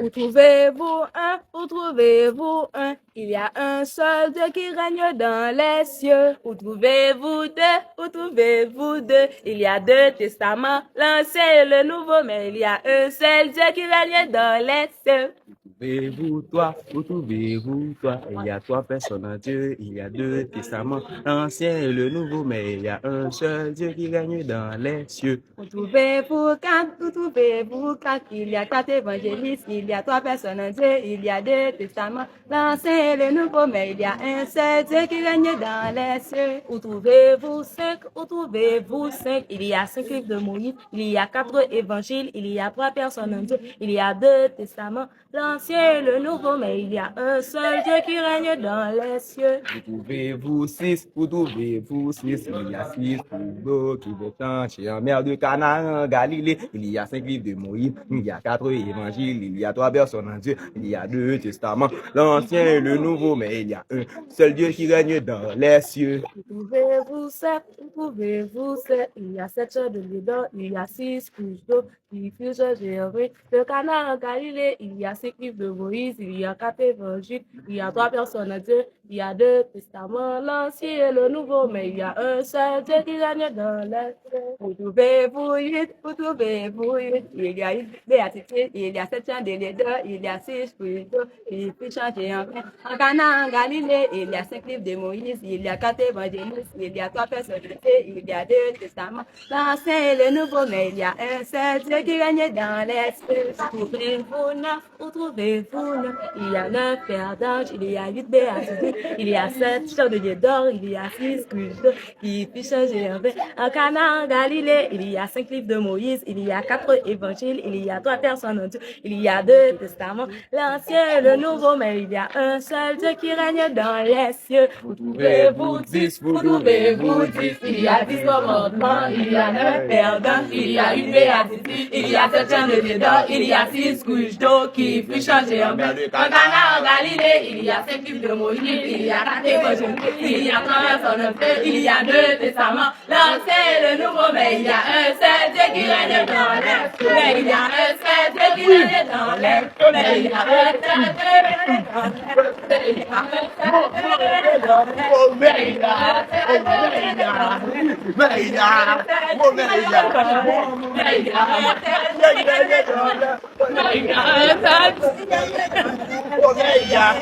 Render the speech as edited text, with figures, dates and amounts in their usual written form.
Où trouvez-vous un? Où trouvez-vous un? Il y a un seul Dieu qui règne dans les cieux. Où trouvez-vous deux? Où trouvez-vous deux? Il y a deux testaments, l'Ancien et le Nouveau, mais il y a un seul Dieu qui règne dans les cieux. Trouvez-vous toi, où trouvez-vous toi? Il y a trois personnes en Dieu, il y a deux testaments, l'Ancien et le Nouveau, mais il y a un seul Dieu qui règne dans les cieux. Où trouvez-vous quatre? Où trouvez-vous quatre? Il y a quatre évangélistes, il y a trois personnes en Dieu, il y a deux testaments, l'Ancien et le Nouveau, mais il y a un seul Dieu qui règne dans les cieux. Où trouvez-vous cinq? Où trouvez-vous cinq? Il y a cinq livres de Moïse, il y a quatre évangiles, il y a trois personnes en Dieu, il y a deux testaments, l'Ancien et le Nouveau, mais il y a un seul Dieu qui règne dans les cieux. Où trouvez-vous six? Où trouvez-vous six? Il y a six fourbeaux qui descendent chez en mer de Canaan en Galilée. Il y a cinq livres de Moïse, il y a quatre évangiles, il y a trois personnes en Dieu, il y a deux testaments, l'Ancien et le Nouveau, mais il y a un seul Dieu qui règne dans les cieux. Où trouvez-vous sept? Où trouvez-vous sept? Il y a sept chats de Lédon, il y a six couches d'eau qui fusent Jéhovah. Le canard en Galilée, il y a cinq livres de Moïse, il y a quatre évangiles, il y a trois personnes en Dieu, il y a deux testaments, l'Ancien et le Nouveau, mais il y a un seul Dieu qui règne dans les cieux. Où trouvez-vous huit? Où trouvez-vous huit? Il y a huit béatitudes, il y a sept chats de Lédon, il y a six couches d'eau qui fusent Jéhovah. En Cana en Galilée, il y a cinq livres de Moïse, il y a quatre évangélistes, il y a trois personnes, il y a deux testaments, l'Ancien et le Nouveau, mais il y a un seul Dieu qui règne dans les cieux. Où trouvez-vous neuf? Où trouvez-vous neuf? Il y a neuf paires d'anges, il y a huit béatitudes, il y a sept chandeliers d'or, il y a six couches d'eau qui puissent Jéhovah. En Cana en Galilée, il y a cinq livres de Moïse, il y a quatre évangiles, il y a trois personnes en Dieu, il y a deux testaments, l'Ancien et le Nouveau, mais il y a un seul Dieu qui règne dans les cieux. Où trouvez-vous dix? Où trouvez-vous dix? Il y a 10 commandements, il y a 9 perdants, il y a une béatitude, il y a 7 chandeliers d'or, il y a 6 couches d'eau qui fut changé en mer. En Cana en Galilée, il y a 5 livres de Moïse, il y a 4 évangiles, il y a 3 personnes en Dieu, il y a 2 testaments, l'Ancien et le Nouveau, mais il y a un seul Dieu qui règne dans les cieux. Mais il y a un seul Dieu qui règne dans les cieux. Mais il y a un seul Dieu qui règne dans les cieux. Mais il y a un seul Dieu qui règne dans les cieux. Omega.